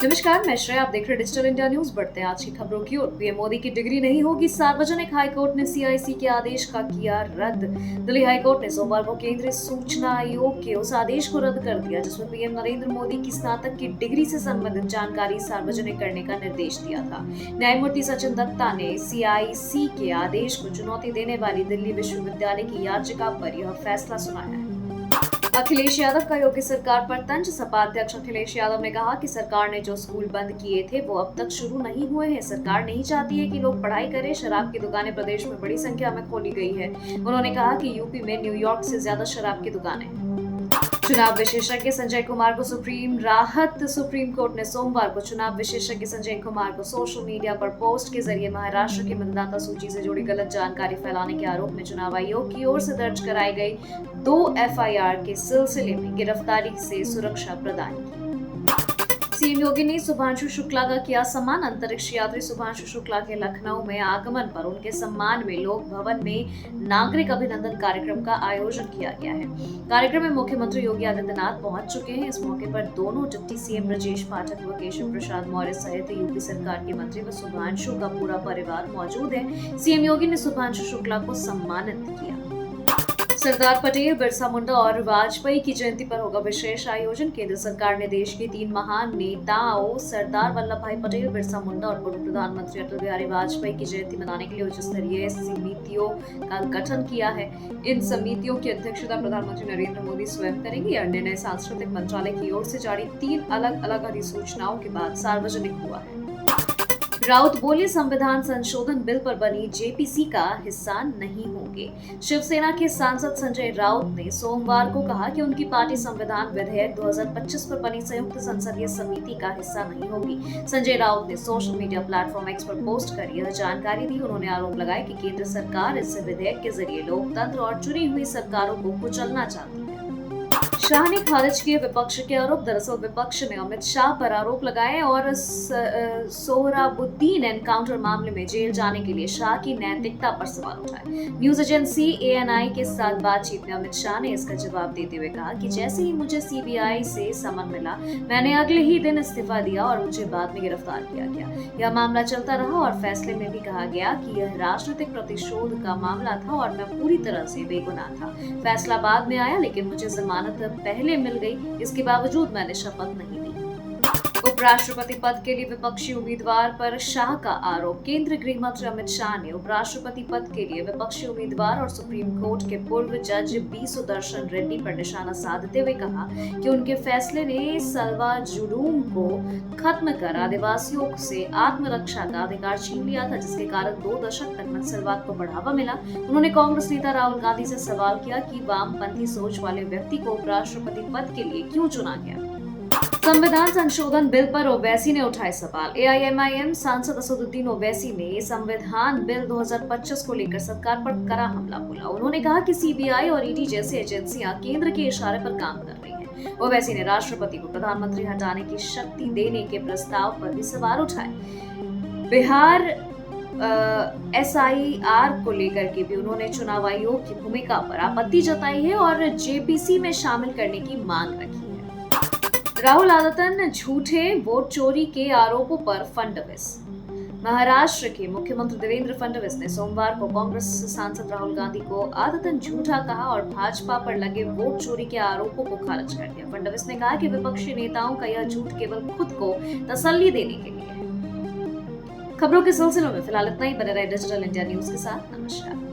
नमस्कार, मैं श्रेया। आप देख रहे हैं डिजिटल इंडिया न्यूज। बढ़ते हैं आज की खबरों की ओर। पीएम मोदी की डिग्री नहीं होगी। सार्वजनिक हाईकोर्ट ने सीआईसी के आदेश का किया रद्द। दिल्ली हाईकोर्ट ने सोमवार को केंद्रीय सूचना आयोग के उस आदेश को रद्द कर दिया जिसमें पीएम नरेंद्र मोदी की स्नातक की डिग्री से संबंधित जानकारी सार्वजनिक करने का निर्देश दिया था। न्यायमूर्ति सचिन दत्ता ने सीआईसी के आदेश को चुनौती देने वाली दिल्ली विश्वविद्यालय की याचिका पर यह फैसला सुनाया है। अखिलेश यादव का योगी सरकार पर तंज। सपा अध्यक्ष अखिलेश यादव ने कहा कि सरकार ने जो स्कूल बंद किए थे वो अब तक शुरू नहीं हुए हैं। सरकार नहीं चाहती है कि लोग पढ़ाई करें। शराब की दुकानें प्रदेश में बड़ी संख्या में खोली गई है। उन्होंने कहा कि यूपी में न्यूयॉर्क से ज्यादा शराब की दुकानें। चुनाव विशेषज्ञ संजय कुमार को सुप्रीम कोर्ट ने सोमवार को चुनाव विशेषज्ञ संजय कुमार को सोशल मीडिया पर पोस्ट के जरिए महाराष्ट्र की मतदाता सूची से जुड़ी गलत जानकारी फैलाने के आरोप में चुनाव आयोग की ओर से दर्ज कराई गई 2 एफआईआर के सिलसिले में गिरफ्तारी से सुरक्षा प्रदान की। सीएम योगी ने शुभांशु शुक्ला का किया सम्मान। अंतरिक्ष यात्री शुभांशु शुक्ला के लखनऊ में आगमन पर उनके सम्मान में लोक भवन में नागरिक अभिनंदन कार्यक्रम का आयोजन किया गया है। कार्यक्रम में मुख्यमंत्री योगी आदित्यनाथ पहुंच चुके हैं। इस मौके पर दोनों डिप्टी सीएम ब्रजेश पाठक व केशव प्रसाद मौर्य सहित यूपी सरकार के मंत्री व शुभांशु का पूरा परिवार मौजूद है। सीएम योगी ने शुभांशु शुक्ला को सम्मानित किया। सरदार पटेल, बिरसा मुंडा और वाजपेयी की जयंती पर होगा विशेष आयोजन। केंद्र सरकार ने देश के 3 महान नेताओं सरदार वल्लभ भाई पटेल, बिरसा मुंडा और पूर्व प्रधानमंत्री अटल बिहारी वाजपेयी की जयंती मनाने के लिए उच्च स्तरीय समितियों का गठन किया है। इन समितियों की अध्यक्षता प्रधानमंत्री नरेंद्र मोदी स्वयं करेंगे। यह निर्णय सांस्कृतिक मंत्रालय की ओर से जारी 3 अलग अलग अधिसूचनाओं के बाद सार्वजनिक हुआ है। राउत बोले, संविधान संशोधन बिल पर बनी जेपीसी का हिस्सा नहीं होंगे। शिवसेना के सांसद संजय राउत ने सोमवार को कहा कि उनकी पार्टी संविधान विधेयक 2025 पर बनी संयुक्त संसदीय समिति का हिस्सा नहीं होगी। संजय राउत ने सोशल मीडिया प्लेटफॉर्म एक्स पर पोस्ट कर यह जानकारी दी। उन्होंने आरोप लगाया कि केंद्र सरकार इस विधेयक के जरिए लोकतंत्र और चुनी हुई सरकारों को कुचलना चाहती है। शाह ने खारिज किए विपक्ष के आरोप। दरअसल विपक्ष ने अमित शाह पर आरोप लगाए और सोहराबुद्दीन एनकाउंटर मामले में जेल जाने के लिए शाह की नैतिकता पर सवाल उठाए। न्यूज एजेंसी एएनआई के साथ बातचीत में अमित शाह ने इसका जवाब देते हुए कहा कि जैसे ही मुझे सीबीआई से समन मिला, मैंने अगले ही दिन इस्तीफा दिया और मुझे बाद में गिरफ्तार किया गया। यह मामला चलता रहा और फैसले में भी कहा गया कि यह राजनीतिक प्रतिशोध का मामला था और मैं पूरी तरह से बेगुनाह था। फैसला बाद में आया, लेकिन मुझे जमानत पहले मिल गई। इसके बावजूद मैंने शपथ नहीं ली। उपराष्ट्रपति पद के लिए विपक्षी उम्मीदवार पर शाह का आरोप। केंद्रीय गृह मंत्री अमित शाह ने उपराष्ट्रपति पद के लिए विपक्षी उम्मीदवार और सुप्रीम कोर्ट के पूर्व जज बी सुदर्शन रेड्डी पर निशाना साधते हुए कहा कि उनके फैसले ने सलवा जुलूम को खत्म कर आदिवासियों से आत्मरक्षा का अधिकार छीन लिया था, जिसके कारण 2 दशक तक नक्सलवाद को बढ़ावा मिला। उन्होंने कांग्रेस नेता राहुल गांधी से सवाल किया कि वामपंथी सोच वाले व्यक्ति को उपराष्ट्रपति पद के लिए क्यों चुना गया। संविधान संशोधन बिल पर ओवैसी ने उठाए सवाल। एआईएमआईएम सांसद असदुद्दीन ओवैसी ने संविधान बिल 2025 को लेकर सरकार पर कड़ा हमला बोला। उन्होंने कहा कि सीबीआई और ईडी जैसी एजेंसियां केंद्र के इशारे पर काम कर रही हैं। ओवैसी ने राष्ट्रपति को प्रधानमंत्री हटाने की शक्ति देने के प्रस्ताव पर भी सवाल उठाए। बिहार एसआईआर को लेकर के भी उन्होंने चुनाव आयोग की भूमिका पर आपत्ति जताई है और जेपीसी में शामिल करने की मांग रखी है। राहुल आदतन झूठे वोट चोरी के आरोपों पर फडणवीस। महाराष्ट्र के मुख्यमंत्री देवेंद्र फडणवीस ने सोमवार को कांग्रेस सांसद राहुल गांधी को आदतन झूठा कहा और भाजपा पर लगे वोट चोरी के आरोपों को खारिज कर दिया। फडणवीस ने कहा कि विपक्षी नेताओं का यह झूठ केवल खुद को तसल्ली देने के लिए है। खबरों के सिलसिले में फिलहाल इतना ही। बने रहे डिजिटल इंडिया न्यूज के साथ। नमस्कार।